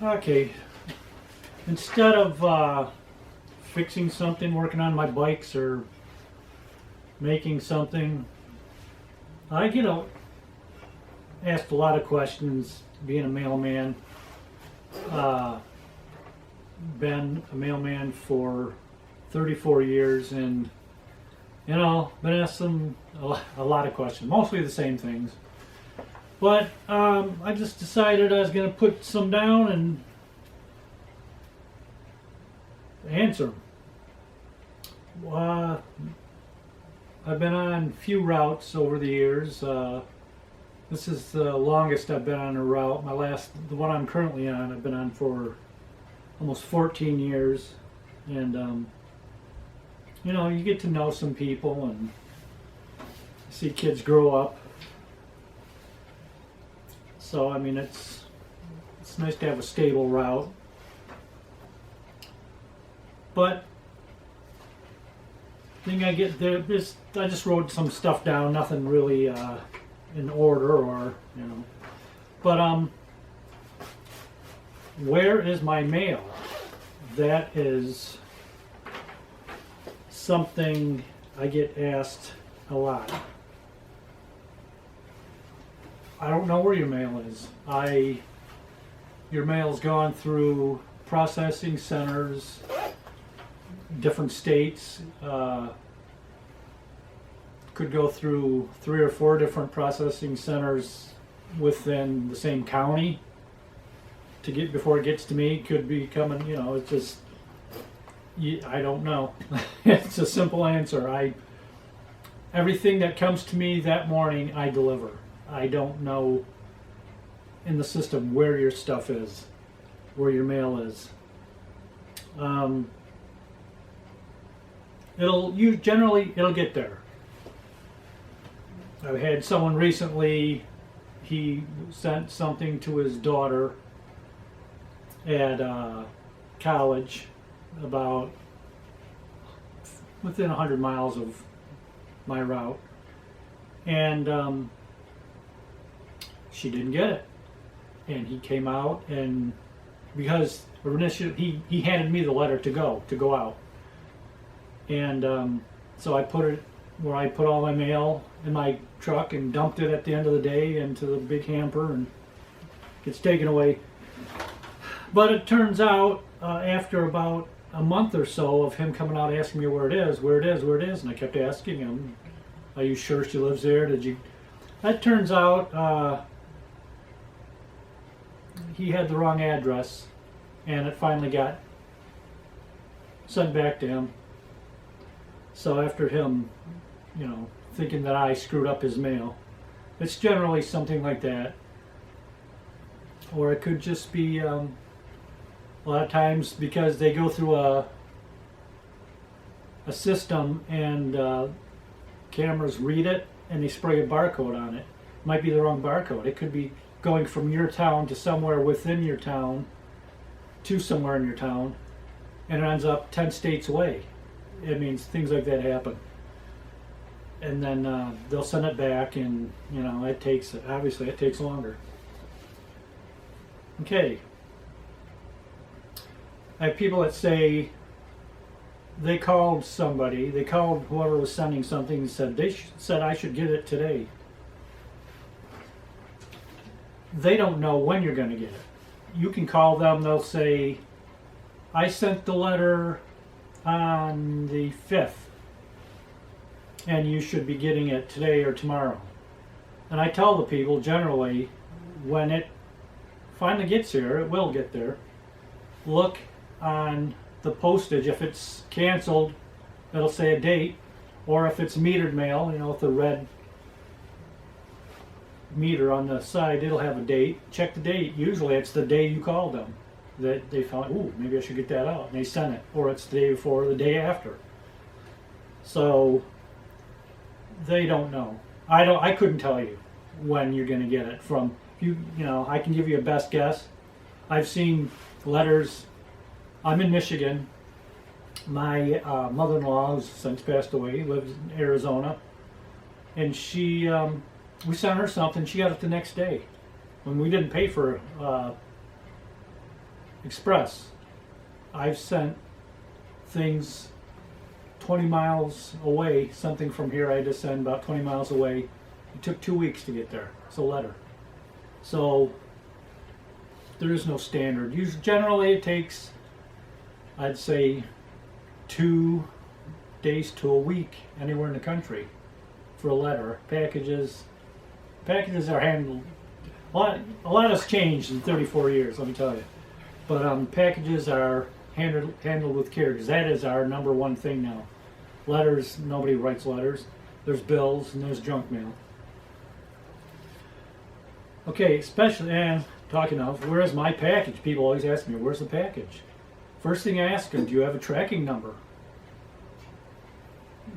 Okay, instead of fixing something, working on my bikes or making something, I get asked a lot of questions being a mailman. Been a mailman for 34 years and been asked a lot of questions, mostly the same things. But I just decided I was going to put some down and answer them. I've been on a few routes over the years. This is the longest I've been on a route. The one I'm currently on, I've been on for almost 14 years. And, you get to know some people and see kids grow up. So, I mean, it's nice to have a stable route. But thing I get there is I just wrote some stuff down, nothing really in order or But where is my mail? That is something I get asked a lot. I don't know where your mail is. Your mail's gone through processing centers, different states. Could go through 3 or 4 different processing centers within the same county to get before it gets to me. Could be coming, it's just, I don't know. It's a simple answer. Everything that comes to me that morning, I deliver. I don't know in the system where your stuff is, where your mail is. It'll get there. I've had someone recently, he sent something to his daughter at college about within 100 miles of my route, and she didn't get it. And he came out, and because initially he handed me the letter to go out, and so I put it where I put all my mail in my truck and dumped it at the end of the day into the big hamper, and gets taken away. But it turns out after about a month or so of him coming out asking me where it is, and I kept asking him, "Are you sure she lives there? Did you?" That turns out he had the wrong address, and it finally got sent back to him. So after him, thinking that I screwed up his mail, it's generally something like that. Or it could just be a lot of times because they go through a system and cameras read it and they spray a barcode on it. It might be the wrong barcode. It could be going from your town to somewhere within your town to somewhere in your town, and it ends up 10 states away. It means things like that happen. And then they'll send it back, and it takes longer. Okay. I have people that say they called whoever was sending something, and said I should get it today. They don't know when you're going to get it. You can call them, they'll say, I sent the letter on the 5th, and you should be getting it today or tomorrow. And I tell the people generally, when it finally gets here, it will get there, look on the postage. If it's canceled, it'll say a date, or if it's metered mail, with the red meter on the side, it'll have a date. Check the date. Usually it's the day you called them that they found, ooh, maybe I should get that out, and they sent it, or it's the day before or the day after. So they don't know. I couldn't tell you when you're going to get it from. I can give you a best guess. I've seen letters. I'm in Michigan. My mother-in-law, who's since passed away, lives in Arizona, and she we sent her something. She got it the next day when we didn't pay for Express. I've sent things 20 miles away, something from here I had to send about 20 miles away. It took 2 weeks to get there. It's a letter. So there is no standard. Usually, generally it takes, I'd say, 2 days to a week anywhere in the country for a letter. Packages are handled. A lot has changed in 34 years, let me tell you. But packages are handled with care, because that is our number one thing now. Letters, nobody writes letters. There's bills and there's junk mail. Okay, especially, and talking of, where is my package? People always ask me, where's the package? First thing I ask them, do you have a tracking number?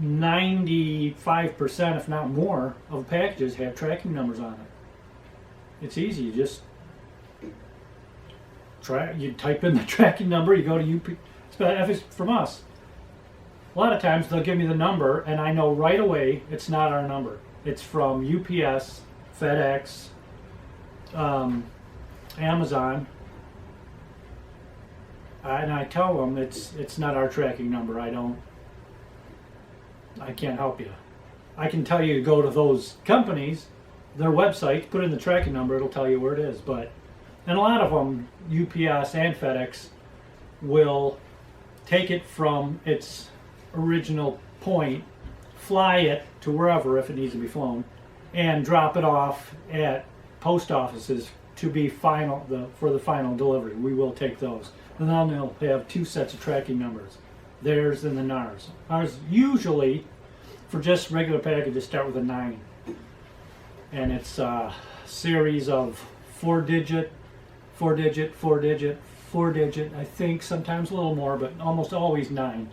95%, if not more, of packages have tracking numbers on it. It's easy. You just you type in the tracking number, you go to UP. If it's from us, a lot of times they'll give me the number, and I know right away it's not our number. It's from UPS, FedEx, Amazon, and I tell them it's not our tracking number. I can't help you. I can tell you to go to those companies, their websites, put in the tracking number, it'll tell you where it is. And a lot of them, UPS and FedEx, will take it from its original point, fly it to wherever if it needs to be flown, and drop it off at post offices to be for the final delivery. We will take those. And then they'll have 2 sets of tracking numbers, theirs and then ours. Ours usually, for just regular packages, start with a 9. And it's a series of 4-digit, 4-digit, 4-digit, 4-digit, I think sometimes a little more, but almost always 9.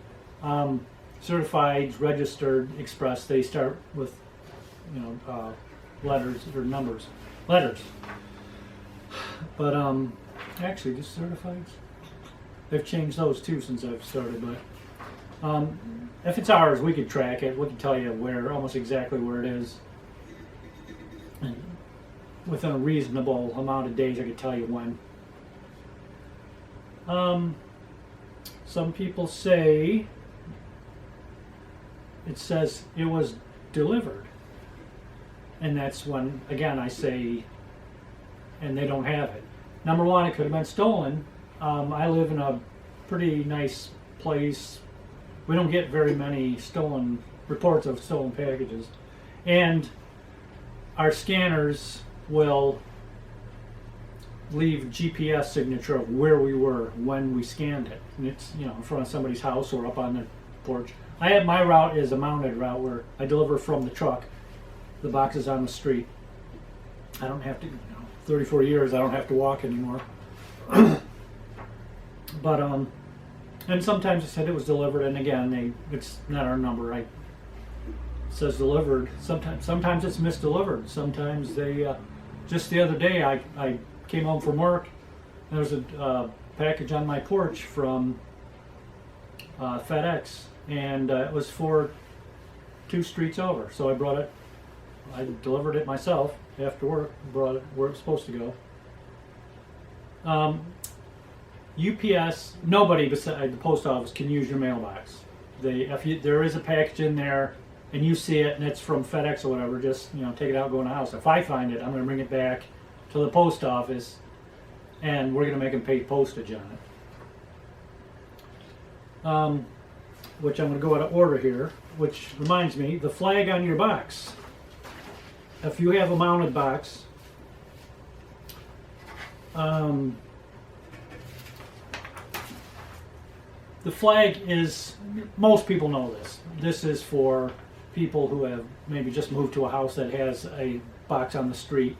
Certified, registered, express, they start with letters or numbers. Letters. But actually, just certified. They've changed those too since I've started. But if it's ours, we could track it. We can tell you almost exactly where it is. And within a reasonable amount of days, I could tell you when. Some people say it says it was delivered, and that's when, again, I say, and they don't have it. Number one, it could have been stolen. I live in a pretty nice place. We don't get very many reports of stolen packages, and our scanners will leave GPS signature of where we were when we scanned it, and it's in front of somebody's house or up on the porch. My route is a mounted route where I deliver from the truck. The box is on the street. I don't have to. 34 years, I don't have to walk anymore. But and sometimes it said it was delivered, and again, it's not our number. It says delivered. Sometimes it's misdelivered. Sometimes they. Just the other day, I came home from work. And there was a package on my porch from FedEx, and it was for 2 streets over. So I brought it. I delivered it myself after work. Brought it where it was supposed to go. UPS, nobody besides the post office can use your mailbox. If there is a package in there and you see it and it's from FedEx or whatever, just take it out, go in the house. If I find it, I'm going to bring it back to the post office, and we're going to make them pay postage on it. Which I'm going to go out of order here. Which reminds me, the flag on your box. If you have a mounted box, the flag is, most people know this. This is for people who have maybe just moved to a house that has a box on the street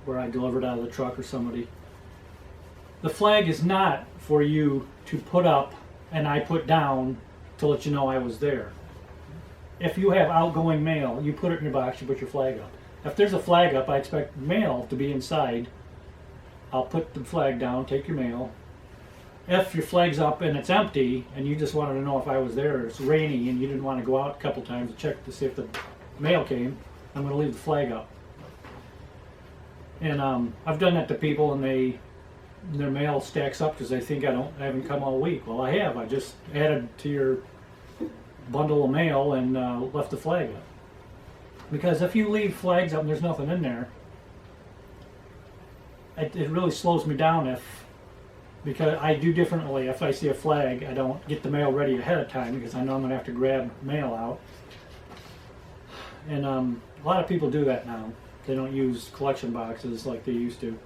where I delivered out of the truck or somebody. The flag is not for you to put up and I put down to let you know I was there. If you have outgoing mail, you put it in your box, you put your flag up. If there's a flag up, I expect mail to be inside. I'll put the flag down, take your mail. If your flag's up and it's empty and you just wanted to know if I was there, it's rainy and you didn't want to go out a couple times to check to see if the mail came, I'm going to leave the flag up. And I've done that to people, and their mail stacks up because they think I haven't come all week. Well, I have. I just added to your bundle of mail and left the flag up. Because if you leave flags up and there's nothing in there, it really slows me down because I do differently. If I see a flag, I don't get the mail ready ahead of time because I know I'm going to have to grab mail out. And a lot of people do that now. They don't use collection boxes like they used to.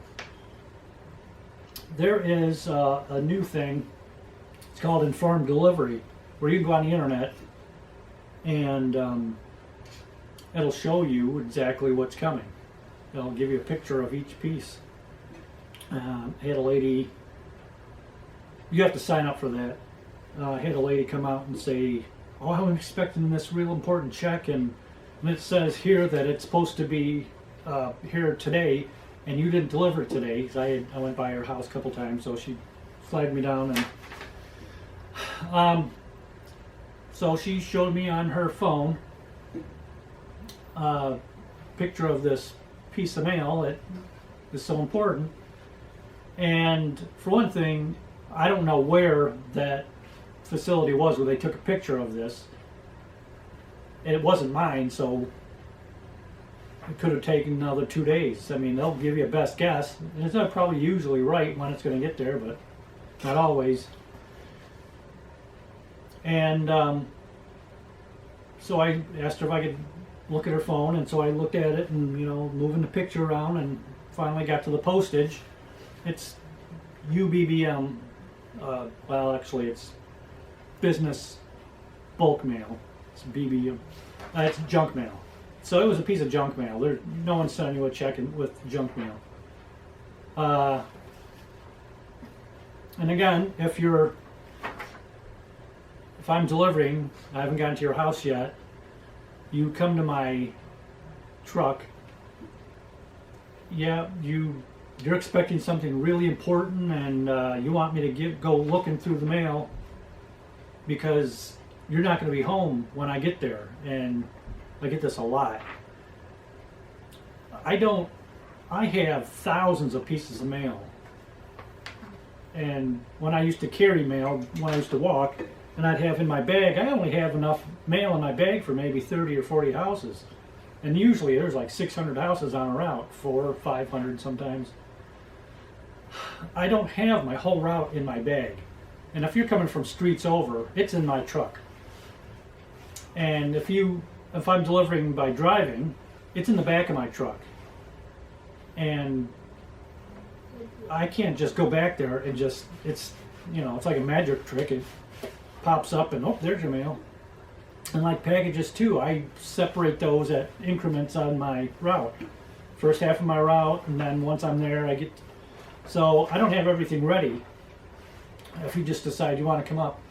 There is a new thing. It's called informed delivery, where you can go on the internet and it'll show you exactly what's coming. It'll give you a picture of each piece. I had a lady, you have to sign up for that. I had a lady come out and say, oh, I'm expecting this real important check, and it says here that it's supposed to be here today, and you didn't deliver it today. I went by her house a couple times, so she flagged me down, and so she showed me on her phone a picture of this piece of mail that is so important. And for one thing, I don't know where that facility was where they took a picture of this. It wasn't mine, so it could have taken another 2 days. I mean, they'll give you a best guess. It's not probably usually right when it's going to get there, but not always. And so I asked her if I could look at her phone, and so I looked at it and, moving the picture around, and finally got to the postage. It's UBBM, well, actually it's business bulk mail. It's BBM. It's junk mail. So it was a piece of junk mail. No one's sending you a check with junk mail. And again, if I'm delivering, I haven't gotten to your house yet, you come to my truck, yeah, you're expecting something really important, and you want me to go looking through the mail because you're not going to be home when I get there. And I get this a lot. I have thousands of pieces of mail, and when I used to carry mail, when I used to walk, and I'd have in my bag, I only have enough mail in my bag for maybe 30 or 40 houses. And usually there's like 600 houses on a route, 400 or 500 sometimes. I don't have my whole route in my bag. And if you're coming from streets over, it's in my truck. And if I'm delivering by driving, it's in the back of my truck. And I can't just go back there and it's like a magic trick. It pops up and, oh, there's your mail. And like packages too, I separate those at increments on my route. First half of my route, and then once I'm there, so I don't have everything ready. If you just decide you want to come up,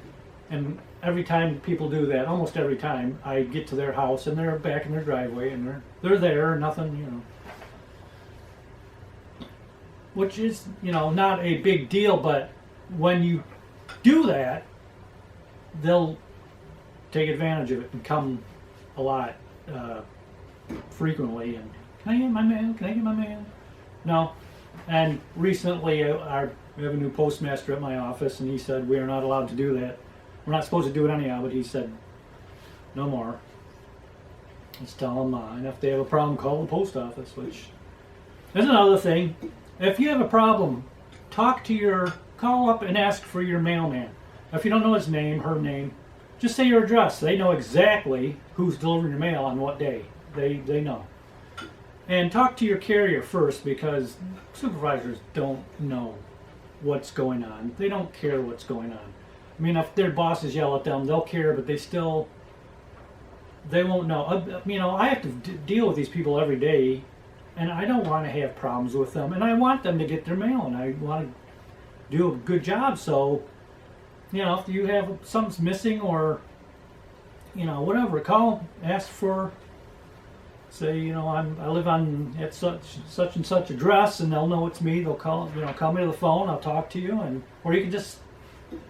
and every time people do that, almost every time, I get to their house and they're back in their driveway and they're there, nothing, which is, not a big deal, but when you do that, they'll take advantage of it and come a lot frequently. And can I get my mail? Can I get my mail? No. And recently, we have a new postmaster at my office, and he said we are not allowed to do that. We're not supposed to do it anyhow, but he said no more. Let's tell them, and if they have a problem, call the post office. Which is another thing. If you have a problem, call up and ask for your mailman. If you don't know his name, her name, just say your address. They know exactly who's delivering your mail on what day. They know. And talk to your carrier first, because supervisors don't know what's going on. They don't care what's going on. I mean, if their bosses yell at them, they'll care, but they won't know. I have to deal with these people every day, and I don't want to have problems with them. And I want them to get their mail, and I want to do a good job. So, if you have something's missing or, whatever, call them, ask for, say, I live at such and such address, and they'll know it's me. They'll call me to the phone. I'll talk to you, or you can just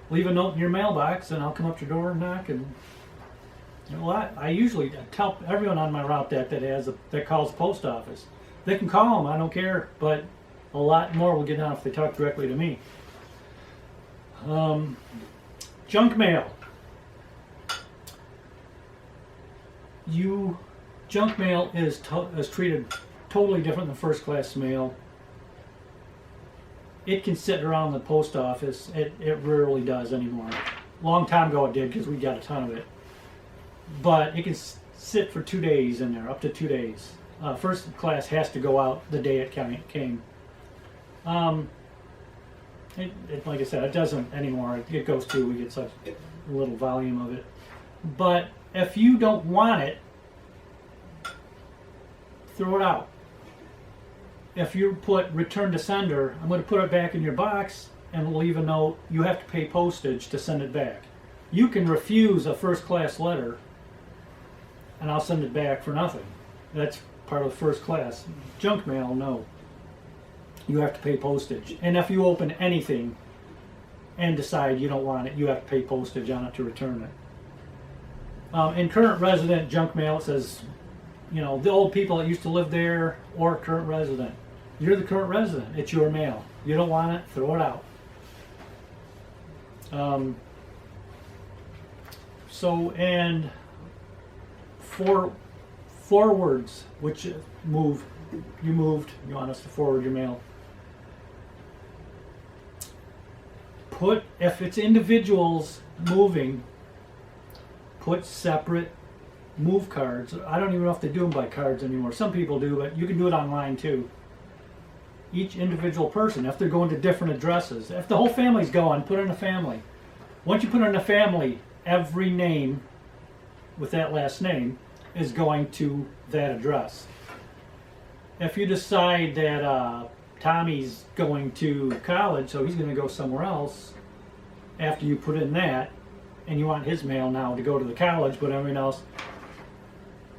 leave a note in your mailbox, and I'll come up to your door and knock. And I usually tell everyone on my route that calls the post office. They can call them. I don't care, but a lot more will get on if they talk directly to me. Junk mail. Junk mail is treated totally different than first class mail. It can sit around the post office. It rarely does anymore. Long time ago it did because we got a ton of it. But it can sit for 2 days in there, up to 2 days. First class has to go out the day it came. Like I said, it doesn't anymore. It goes to, we get such little volume of it. But if you don't want it, throw it out. If you put return to sender, I'm going to put it back in your box and leave a note. You have to pay postage to send it back. You can refuse a first class letter and I'll send it back for nothing. That's part of first class. Junk mail, no. You have to pay postage. And if you open anything and decide you don't want it, you have to pay postage on it to return it. In current resident junk mail, it says, you know, the old people that used to live there or current resident. You're the current resident. It's your mail. You don't want it, throw it out. And forwards, which you want us to forward your mail. If it's individuals moving, put separate move cards. I don't even know if they do them by cards anymore. Some people do, but you can do it online too. Each individual person, if they're going to different addresses. If the whole family's going, put in a family. Once you put in a family, every name with that last name is going to that address. If you decide that Tommy's going to college, so he's going to go somewhere else, after you put in that, and you want his mail now to go to the college, but everything else,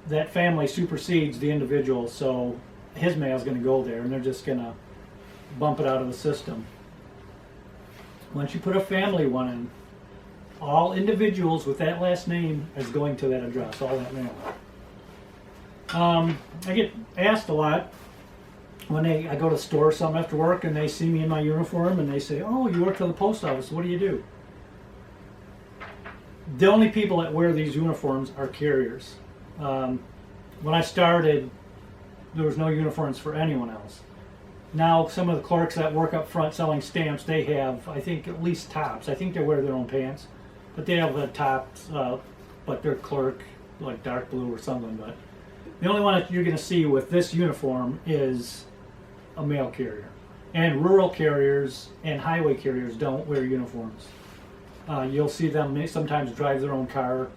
that family supersedes the individual, so his mail is going to go there, and they're just going to bump it out of the system. Once you put a family one in, all individuals with that last name is going to that address, all that mail. I get asked a lot when I go to the store or something after work and they see me in my uniform and they say, "Oh, you work for the post office, what do you do?" The only people that wear these uniforms are carriers. When I started, there was no uniforms for anyone else. Now, some of the clerks that work up front selling stamps, they have, I think, at least tops. I think they wear their own pants, but they have the tops, but they're clerk, like dark blue or something. But the only one that you're going to see with this uniform is a mail carrier. And rural carriers and highway carriers don't wear uniforms. You'll see them sometimes drive their own car.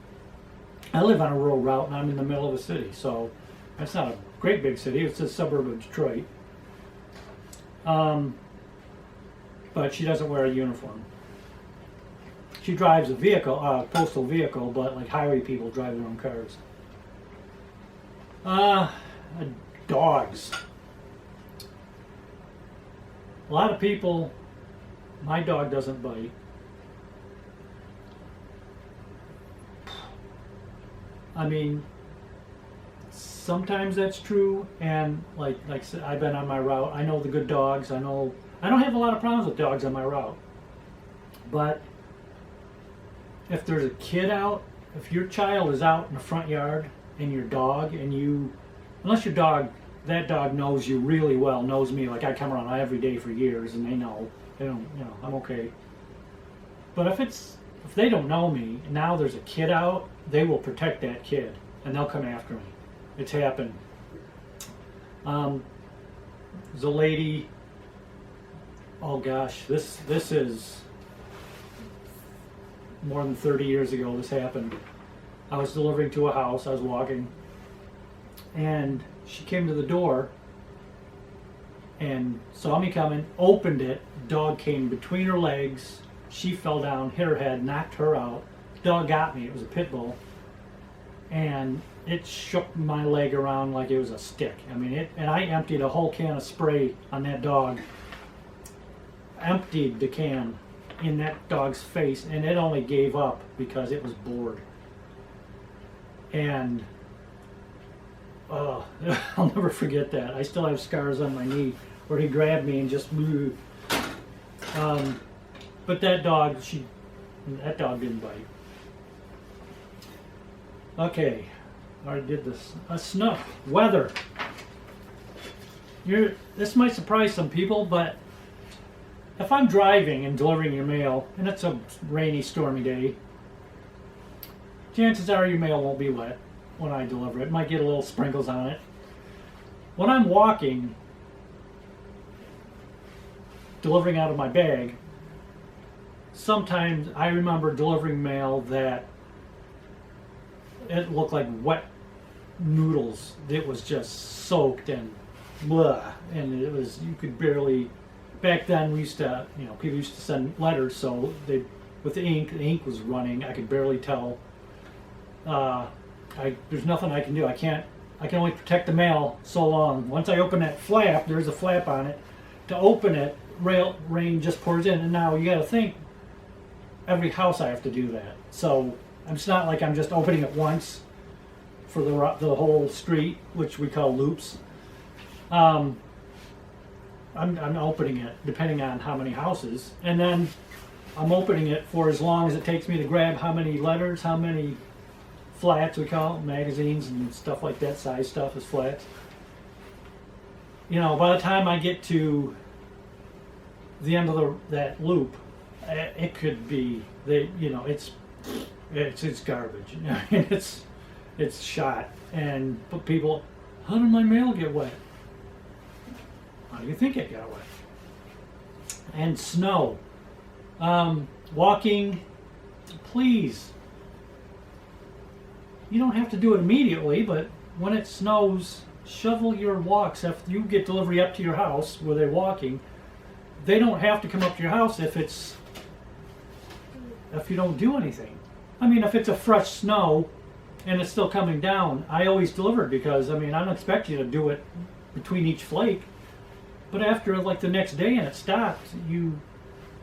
I live on a rural route and I'm in the middle of a city, so it's not a great big city. It's a suburb of Detroit. But she doesn't wear a uniform. She drives a vehicle, postal vehicle, but like highway people drive their own cars. Dogs. A lot of people, my dog doesn't bite. I mean, sometimes that's true, and like I've been on my route. I know the good dogs. I don't have a lot of problems with dogs on my route. But if there's a kid out, if your child is out in the front yard and your dog, unless that dog knows you really well, knows me, like I come around every day for years and they don't, I'm okay. But if they don't know me, and now there's a kid out, they will protect that kid and they'll come after me. It's happened. There's a lady, oh gosh, this is more than 30 years ago this happened. I was delivering to a house, I was walking, and she came to the door and saw me coming, opened it, dog came between her legs, she fell down, hit her head, knocked her out. Dog got me, it was a pit bull, and it shook my leg around like it was a stick. I mean, and I emptied a whole can of spray on that dog, emptied the can in that dog's face, and it only gave up because it was bored. And I'll never forget that. I still have scars on my knee where he grabbed me and just moved. But that dog didn't bite. Okay, I already did this. Snow, weather. This might surprise some people, but if I'm driving and delivering your mail, and it's a rainy, stormy day, chances are your mail won't be wet when I deliver it. It might get a little sprinkles on it. When I'm walking, delivering out of my bag, sometimes I remember delivering mail that it looked like wet noodles. It was just soaked and blah, and it was, you could barely, back then we used to, people used to send letters, so they, with the ink was running, I could barely tell. There's nothing I can do. I can only protect the mail so long. Once I open that flap, there's a flap on it. To open it, rain just pours in, and now you got to think, every house I have to do that. So it's not like I'm just opening it once for the whole street, which we call loops. I'm opening it depending on how many houses, and then I'm opening it for as long as it takes me to grab how many letters, how many flats, we call it, magazines and stuff like that, size stuff is flats. By the time I get to the end of that loop, it could be, it's garbage. It's shot. But people, how did my mail get wet? How do you think it got wet? And snow. Walking, please. You don't have to do it immediately, but when it snows, shovel your walks. If you get delivery up to your house where they're walking, they don't have to come up to your house if you don't do anything. I mean, if it's a fresh snow and it's still coming down, I always deliver it because, I don't expect you to do it between each flake. But after like the next day and it stops, you